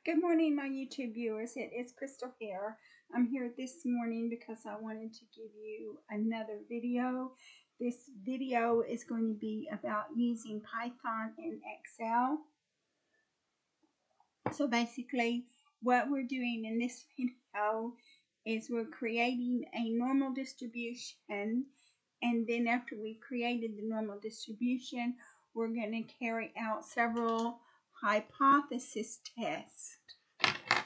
Good morning, my YouTube viewers. It is Crystal here. I'm here this morning because I wanted to give you another video. This video is going to be about using Python in Excel. So basically, what we're doing in this video is we're creating a normal distribution, and then after we created the normal distribution, we're going to carry out several hypothesis tests.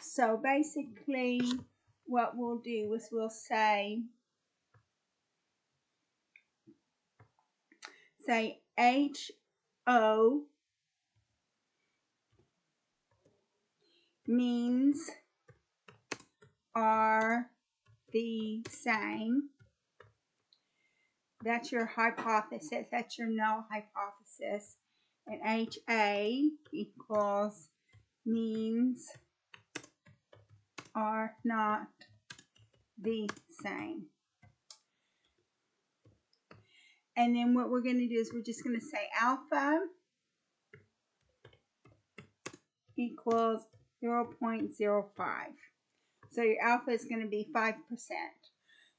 So basically, what we'll do is we'll say HO means are the same. That's your hypothesis. That's your null hypothesis. And HA equals means are not the same. And then what we're going to do is we're just going to say alpha equals 0.05. So your alpha is going to be 5%.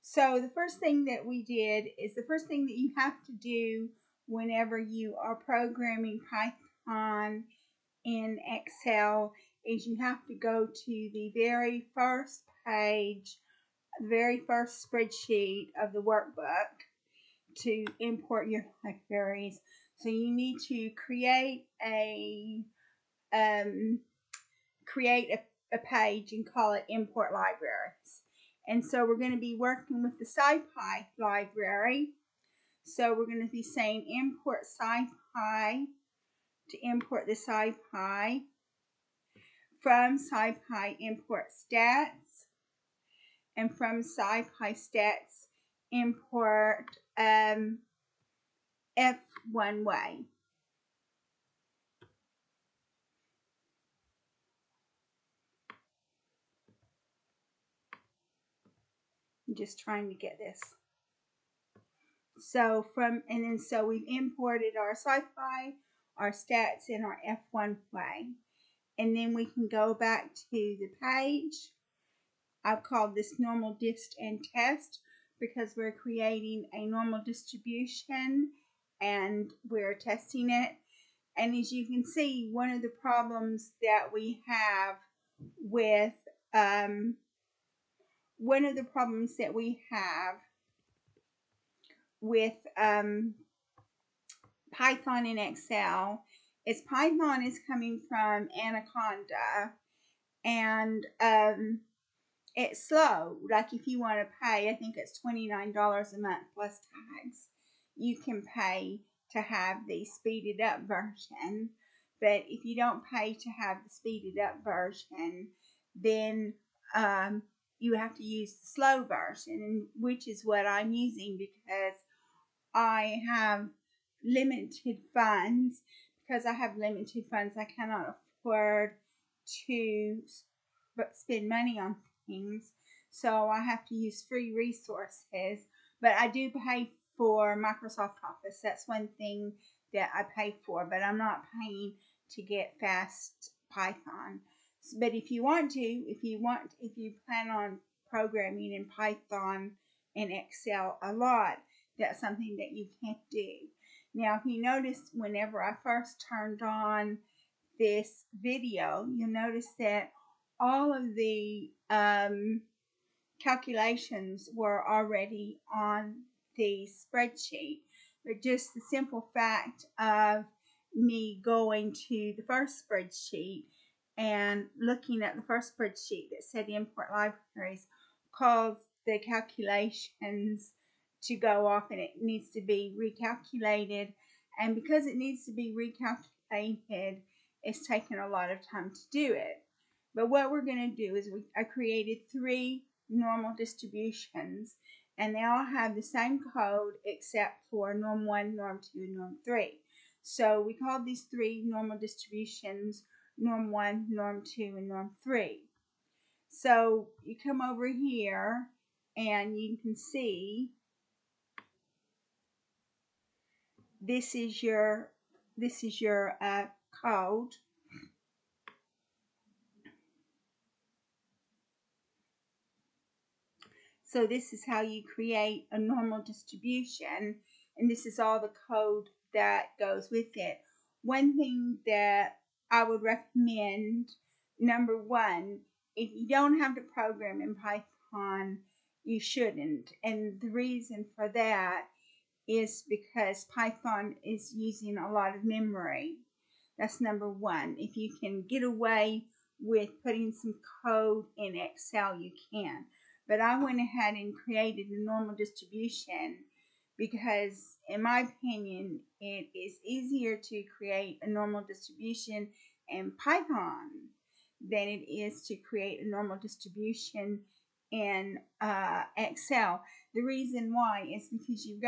So the first thing that we did is the first thing that you have to do whenever you are programming Python in Excel is you have to go to the very first page, the very first spreadsheet of the workbook to import your libraries. So you need to create a page and call it import libraries. And so we're going to be working with the SciPy library. So we're going to be saying import SciPy to import the SciPy. From SciPy import stats. And from SciPy stats import F1way. I'm just trying to get this. So we've imported our SciPy, our stats, and our F1way. And then we can go back to the page. I've called this normal dist and test because we're creating a normal distribution and we're testing it. And as you can see, one of the problems that we have with Python in Excel is Python is coming from Anaconda, and it's slow. Like if you want to pay, I think it's $29 a month plus tax, you can pay to have the speeded up version. But if you don't pay to have the speeded up version, then you have to use the slow version, which is what I'm using because I have limited funds. Because I have limited funds, I cannot afford to spend money on things, so I have to use free resources. But I do pay for Microsoft Office. That's one thing that I pay for, but I'm not paying to get fast Python. But if you plan on programming in Python and Excel a lot, that's something that you can do. Now, if you notice, whenever I first turned on this video, you'll notice that all of the calculations were already on the spreadsheet. But just the simple fact of me going to the first spreadsheet and looking at the first spreadsheet that said import libraries caused the calculations to go off, and it needs to be recalculated. And because it needs to be recalculated, it's taken a lot of time to do it. But what we're going to do is I created 3 normal distributions, and they all have the same code except for norm 1, norm 2, and norm 3. So we called these 3 normal distributions norm 1, norm 2, and norm 3. So you come over here and you can see this is your code. So this is how you create a normal distribution, and this is all the code that goes with it. One thing that I would recommend, number one, if you don't have to program in Python, you shouldn't. And the reason for that is because Python is using a lot of memory. That's number one. If you can get away with putting some code in Excel, you can. But I went ahead and created a normal distribution because, in my opinion, it is easier to create a normal distribution in Python than it is to create a normal distribution in Excel. The reason why is because you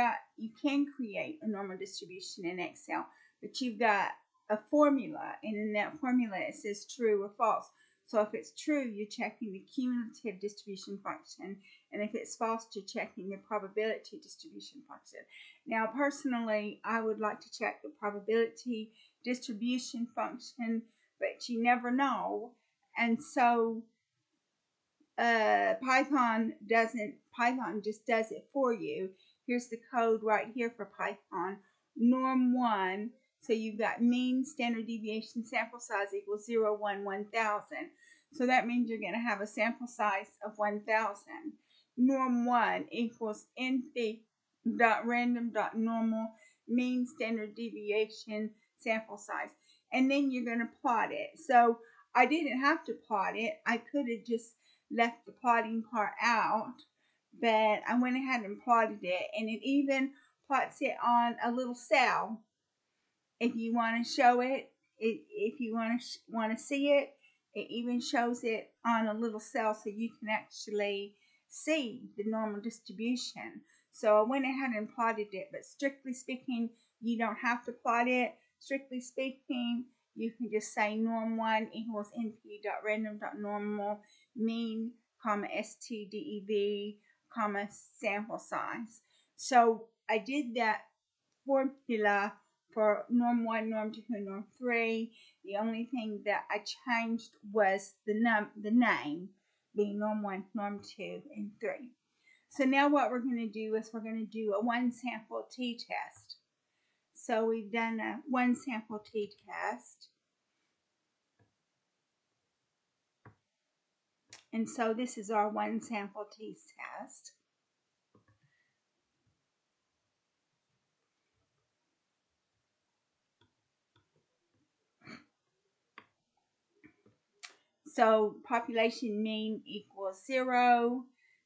can create a normal distribution in Excel, but you've got a formula, and in that formula it says true or false. So if it's true, you're checking the cumulative distribution function, and if it's false, you're checking the probability distribution function. Now, personally, I would like to check the probability distribution function, but you never know, and so Python just does it for you. Here's the code right here for Python. Norm1, so you've got mean standard deviation sample size equals 0, 1, 1000. So that means you're going to have a sample size of 1000. Norm1 equals np.random.normal mean standard deviation sample size. And then you're going to plot it. So I didn't have to plot it. I could have just left the plotting part out, but I went ahead and plotted it, and it even plots it on a little cell. If you want to show it, if you want to see it, it even shows it on a little cell so you can actually see the normal distribution. So I went ahead and plotted it, but strictly speaking, you don't have to plot it. Strictly speaking, you can just say norm1 equals np.random.normal mean, stdev, sample size. So I did that formula for norm 1, norm 2, and norm 3. The only thing that I changed was the name, being norm 1, norm 2, and 3. So now what we're going to do is we're going to do a one sample t-test. So we've done a one sample t-test. And so this is our one sample t-test. So population mean equals 0,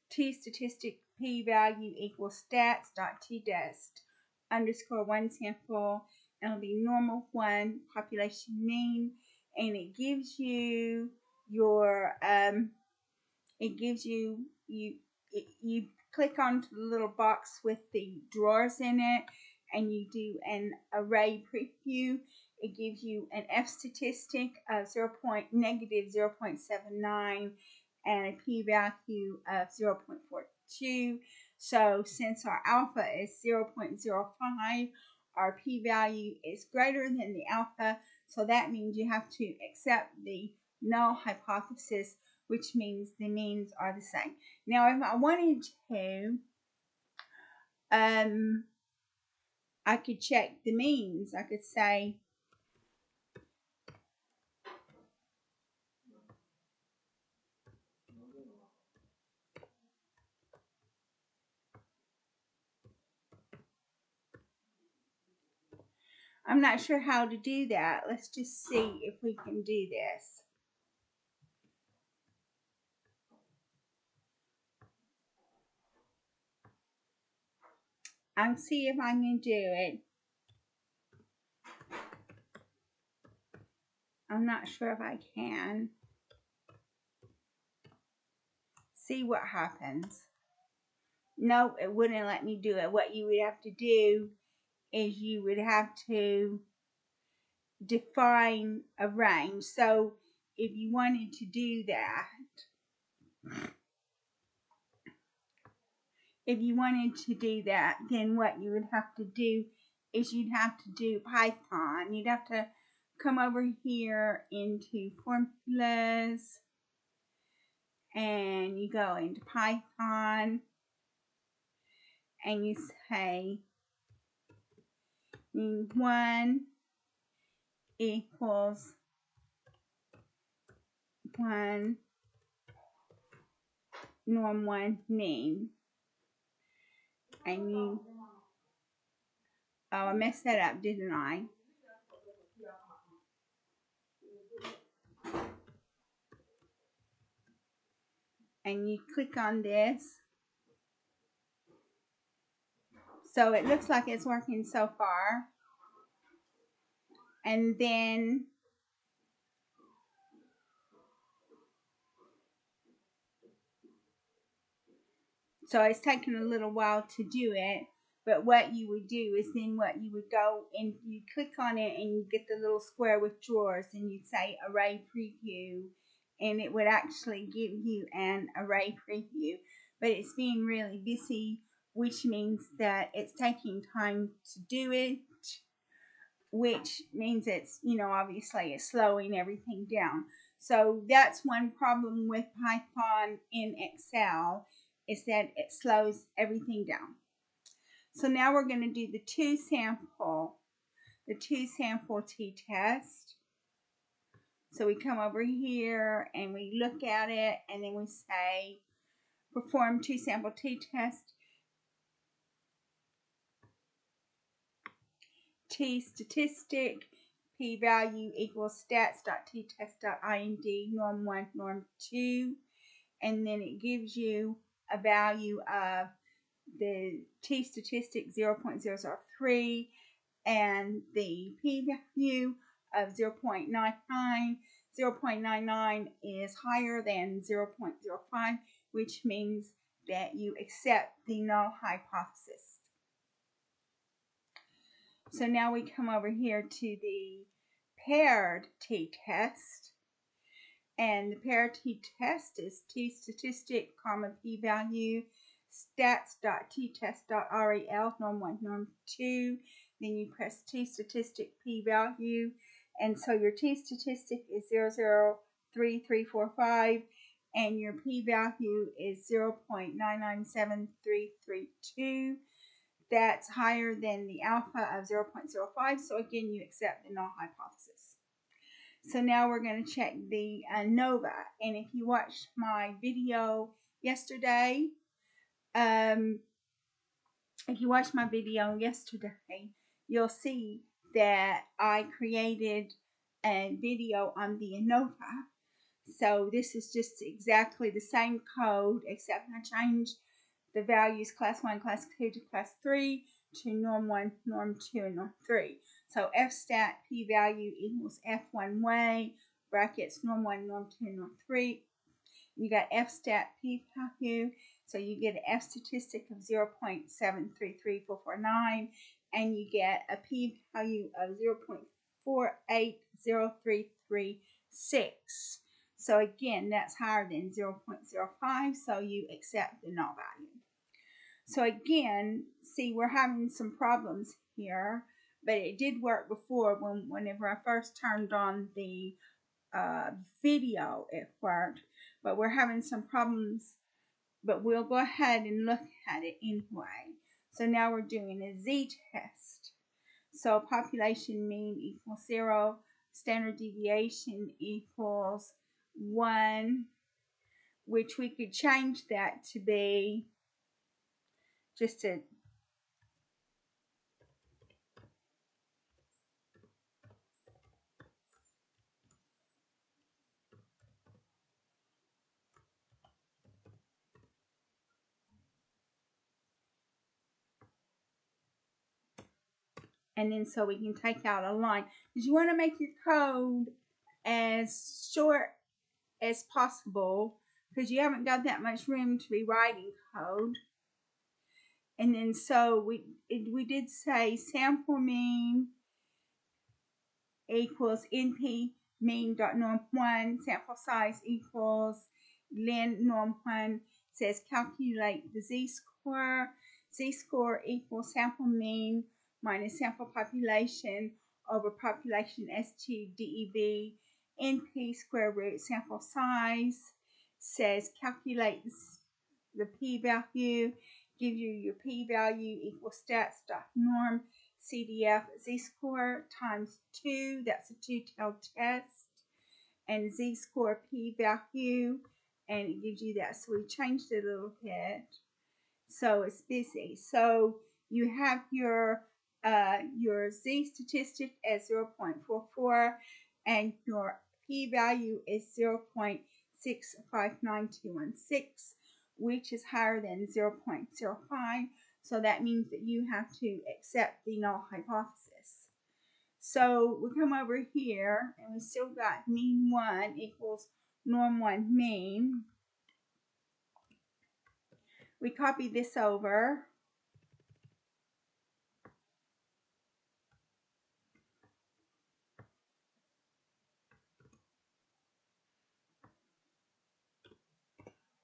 t-statistic p-value equals stats.tdist underscore one sample, and it'll be normal 1 population mean, and it gives you your you click onto the little box with the drawers in it, and you do an array preview. It gives you an F statistic of negative 0.79 and a p-value of 0.42. So since our alpha is 0.05, our p-value is greater than the alpha, so that means you have to accept the null hypothesis, which means the means are the same. Now, if I wanted to, I could check the means. I could say, I'm not sure how to do that. Let's just see if we can do this. I'll see if I can do it. I'm not sure if I can. See what happens. Nope, it wouldn't let me do it. What you would have to do is you would have to define a range. So if you wanted to do that, then what you would have to do is you'd have to do Python. You'd have to come over here into formulas, and you go into Python and you say mean 1 equals 1 norm 1 mean, and you, oh, I messed that up, didn't I? And you click on this. So it looks like it's working so far. And then so it's taken a little while to do it, but what you would do is then what you would go and you click on it and you get the little square with drawers and you'd say array preview, and it would actually give you an array preview, but it's being really busy, which means that it's taking time to do it, which means it's, obviously it's slowing everything down. So that's one problem with Python in Excel, is that it slows everything down. So now we're going to do the two sample t-test. So we come over here and we look at it and then we say perform two sample t-test. T statistic, p-value equals stats.ttest.ind, norm 1, norm 2, and then it gives you a value of the t statistic 0.003 and the p-value of 0.99. 0.99 is higher than 0.05, which means that you accept the null hypothesis. So now we come over here to the paired t-test, and the paired t-test is t statistic, p-value, stats.ttest.rel, norm 1, norm 2. Then you press t statistic, p-value, and so your t statistic is 0.03345, and your p-value is 0.997332. That's higher than the alpha of 0.05, so again you accept the null hypothesis. So now we're going to check the ANOVA, and if you watched my video yesterday, you'll see that I created a video on the ANOVA. So this is just exactly the same code, except I changed the values class 1, class 2 to class 3 to norm 1, norm 2, and norm 3. So fstat p-value equals f1 way, brackets norm 1, norm 2, norm 3. You got fstat p-value, so you get an f statistic of 0.733449, and you get a p-value of 0.480336. So again, that's higher than 0.05, so you accept the null value. So again, see, we're having some problems here, but it did work before. Whenever I first turned on the video, it worked, but we're having some problems, but we'll go ahead and look at it anyway. So now we're doing a z-test. So population mean equals 0, standard deviation equals 1, which we could change that to be just a and then so we can take out a line, because you want to make your code as short as possible, because you haven't got that much room to be writing code. And then so we did say sample mean equals np mean dot norm 1, sample size equals len norm 1, says calculate the z-score. Z-score equals sample mean minus sample population over population STDEV, NP square root sample size. says calculate the p-value, gives you your p-value equals stats.norm CDF z-score times 2, that's a two-tailed test, and z-score p-value, and it gives you that. So we changed it a little bit, so it's busy. So you have your z statistic as 0.44, and your p-value is 0.659216, which is higher than 0.05. So that means that you have to accept the null hypothesis. So we come over here, and we still got mean 1 equals norm 1 mean. We copy this over.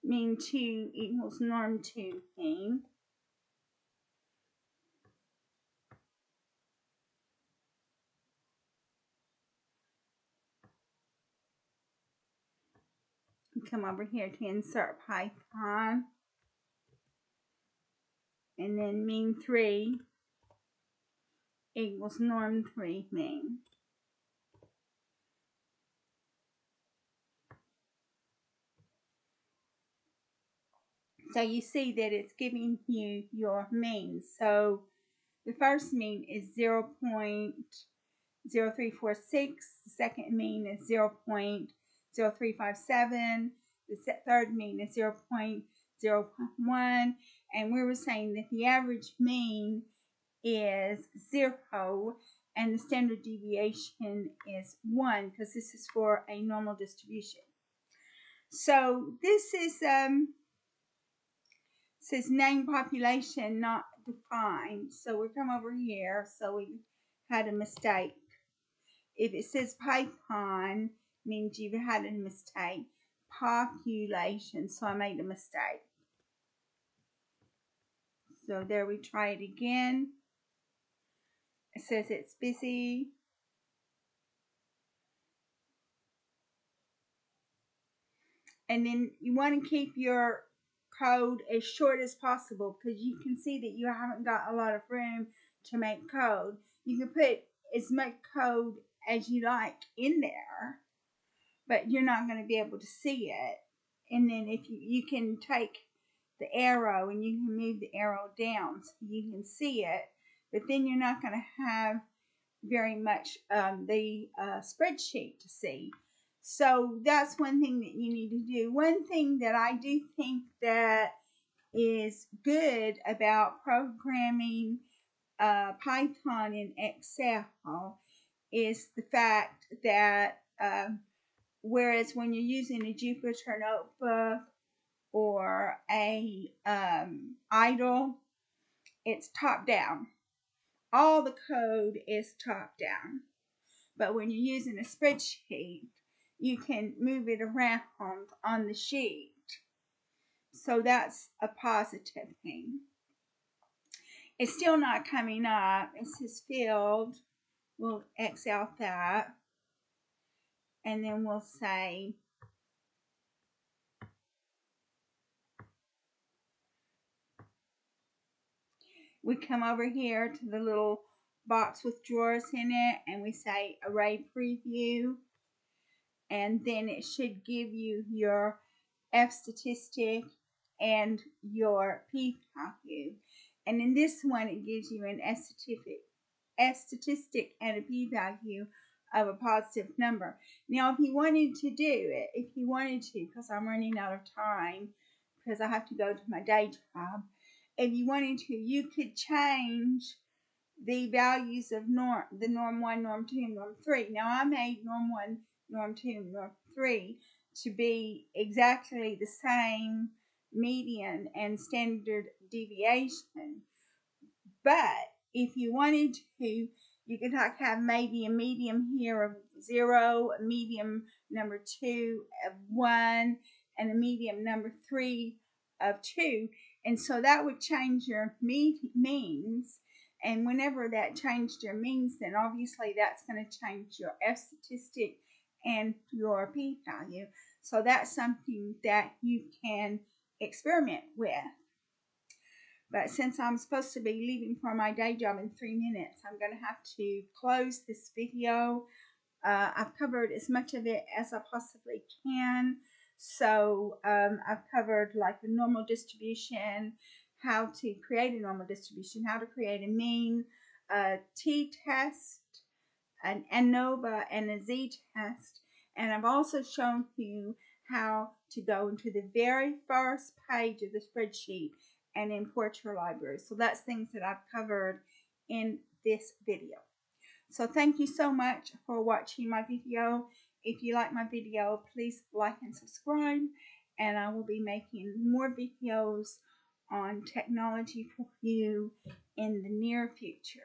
Mean 2 equals norm 2 mean. Come over here to insert Python, and then mean 3 equals norm 3 mean. So you see that it's giving you your means. So the first mean is 0.0346, the second mean is 0.0357, the third mean is 0.01, and we were saying that the average mean is 0 and the standard deviation is 1, because this is for a normal distribution. So this is says name population not defined. So we come over here, so we had a mistake. If it says Python, means you've had a mistake. Population, so I made a mistake. So there, we try it again. It says it's busy. And then you want to keep your code as short as possible, because you can see that you haven't got a lot of room to make code. You can put as much code as you like in there, but you're not going to be able to see it. And then if you can take the arrow and you can move the arrow down so you can see it, but then you're not going to have very much the spreadsheet to see. So that's one thing that you need to do. One thing that I do think that is good about programming Python in Excel is the fact that whereas when you're using a Jupyter notebook or a IDLE, it's top down. All the code is top down. But when you're using a spreadsheet, you can move it around on the sheet. So that's a positive thing. It's still not coming up. It says filled. We'll X out that. And then we'll say we come over here to the little box with drawers in it, and we say array preview, and then it should give you your F statistic and your P value. And in this one, it gives you an S statistic and a P value of a positive number. Now, if you wanted to do it, because I'm running out of time, because I have to go to my day job, if you wanted to, you could change the values of the norm 1, norm 2, and norm 3. Now, I made norm 1, norm 2, and norm 3 to be exactly the same median and standard deviation. But if you wanted to, you could have maybe a medium here of 0, a medium number 2 of 1, and a medium number 3 of 2. And so that would change your means. And whenever that changed your means, then obviously that's going to change your F statistic and your P value. So that's something that you can experiment with. But since I'm supposed to be leaving for my day job in 3 minutes, I'm going to have to close this video. I've covered as much of it as I possibly can. So I've covered like the normal distribution, how to create a normal distribution, how to create a mean, a t-test, an ANOVA, and a z-test. And I've also shown you how to go into the very first page of the spreadsheet and import your library. So that's things that I've covered in this video. So thank you so much for watching my video. If you like my video, please like and subscribe, and I will be making more videos on technology for you in the near future.